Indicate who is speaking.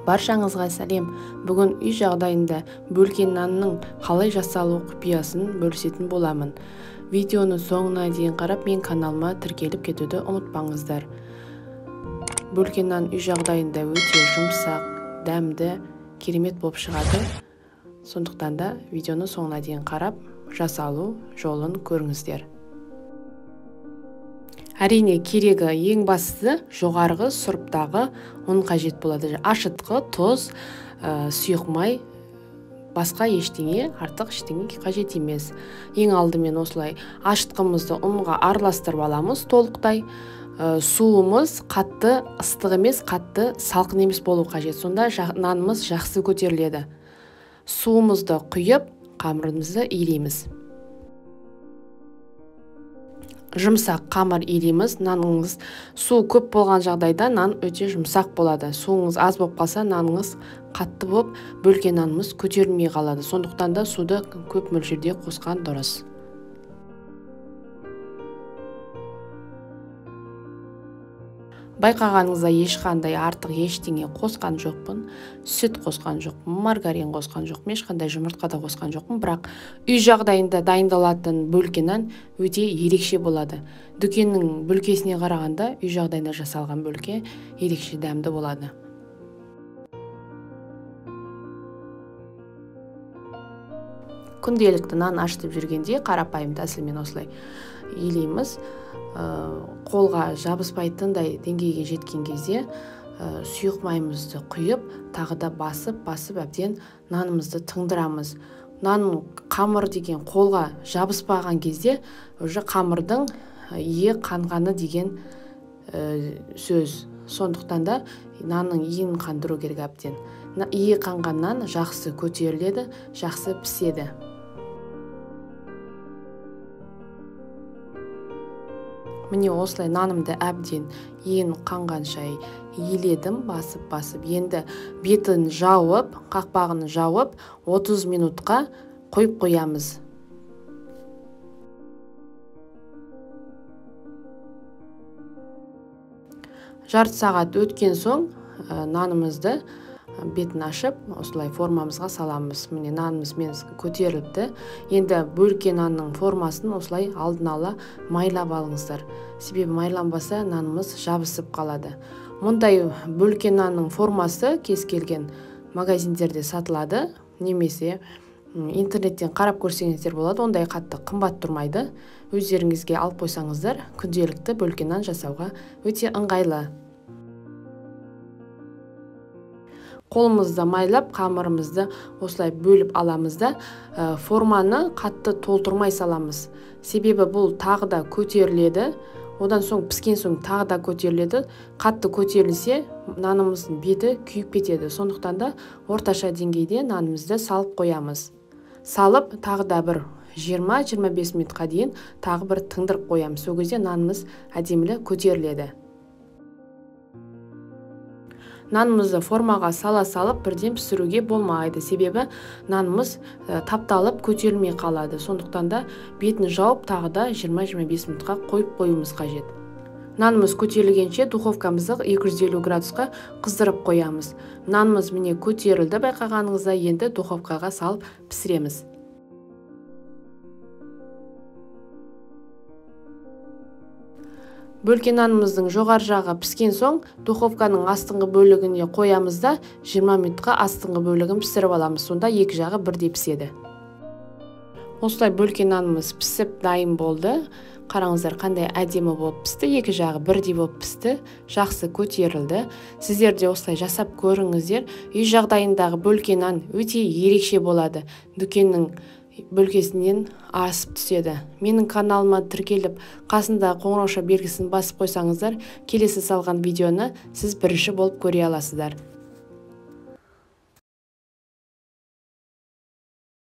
Speaker 1: Баршаңызға сәлем. Бүгін үй жағдайында бөлке нанның қалай жасалу құпиясын бөлісетін боламын. Видеоны соңына дейін қарап, мен каналыма тіркеліп кетуді ұмытпаңыздар. Бөлке нан үй жағдайында өте жұмсақ, дәмді, керемет болып шығады. Сондықтан да видеоны соңына дейін қарап, жасалу жолын көріңіздер. Әрине, керегі ең бастысы жоғарғы сұрыптағы ұн қажет болады. Ашытқы, тұз, сұйық май, басқа ештеңе, артық ештеңе қажет емес. Ең алдымен осылай ашытқымызды ұнға араластырып аламыз толықтай. Суымыз қатты, ыстық емес, қатты, салқын емес болу қажет. Сонда нанымыз жақсы көтеріледі. Суымызды құйып, қамырымызды иіреміз. Жұмсақ қамыр иіреміз. Наныңыз су көп болған жағдайда нан өте жұмсақ болады. Суыңыз аз болып қалса, наныңыз қатты болып, бөлке нанымыз көтерілмей қалады. Сондықтан да суды көп мөлшерде қосқан дұрыс. Байқағаныңызда ешқандай артық ештеңе қосқан жоқпын. Сүт қосқан жоқпын, маргарин қосқан жоқпын, ешқандай жұмыртқа да қосқан жоқпын. Бірақ үй жағдайында дайындалатын бөлке нан өте ерекше болады. Дүкеннің бөлкесіне қарағанда үй жағдайында жасалған бөлке ерекше дәмді болады. Күнделікті нан ашытып жүргенде қарапайым тәсілмен осылай иілейміз. Қолға жабыспайтындай деңгейге жеткен кезде сұйық майымызды құйып, тағы да басып әбден нанымызды тыңдырамыз. Нанның қамыр деген қолға жабыспаған кезде уже қамырдың ие қанғаны деген сөз. Сондықтан да нанның иін қандыру керек әбден. Ие қанған нан жақсы көтеріледі, жақсы піседі. Міне осылай нанымды әбден иін қанғанша иіледім, басып. Енді бетін жауып, қақпағын жауып, 30 минутқа қойып қоямыз. Жарты сағат өткен соң нанымызды бетін ашып, осылай формамызға саламыз. Міне нанымыз көтеріліпті. Енді бөлке нанның формасын осылай алдын ала майлап алыңыздар. Себебі майланбаса нанымыз жабысып қалады. Мұндай бөлке нанның формасы кез келген магазиндерде сатылады, немесе интернеттен қарап көрсеңіздер болады. Ондай қатты қымбат тұрмайды. Өздеріңізге алып қойсаңыздар, күнделікті бөлке нан жасауға өте ыңғайлы. Қолымызды майлап, қамырымызды осылай бөліп аламыз да, форманы қатты толтырмай саламыз. Себебі бұл тағы да көтеріледі, одан соң піскен соң тағы да көтеріледі. Қатты көтерілсе, нанымыздың беті күйіп кетеді. Сондықтан да орташа деңгейде нанымызды салып қоямыз. Салып, тағы да бір 20-25 минутқа дейін тағы бір тыңдырып қоямыз. Сол кезде нанымыз әдемілі көтеріледі. Нанымызды формаға сала салып бірден пісіруге болмайды. Себебі нанымыз тапталып көтерілмей қалады. Сондықтан да бетін жауып тағы да 20-25 минутқа қойып қоюымыз қажет. Нанымыз көтерілгенше духовкамызды 250 градусқа қыздырып қоямыз. Нанымыз міне көтерілді, байқағаныңызда енді духовкаға салып пісіреміз. Бөлке нанымыздың жоғар жағы піскен соң, духовканың астыңғы бөлігіне қоямыз да 20 минутқа астыңғы бөлігін пісіріп аламыз. Сонда екі жағы бірдей піседі. Осылай бөлке нанымыз пісіп дайын болды. Қараңыздар қандай әдемі болып пісті. Екі жағы бірдей болып пісті. Жақсы көтерілді. Сіздер де осылай жасап көріңіздер. Үй жағдайындағы бөлке нан өте ерекше болады. Дүкеннің бөлкесінен асып түседі. Менің каналыма тіркеліп, қасында қоңырауша белгісін басып қойсаңыздар, келесі салған видеоны сіз бірінші болып көре аласыздар.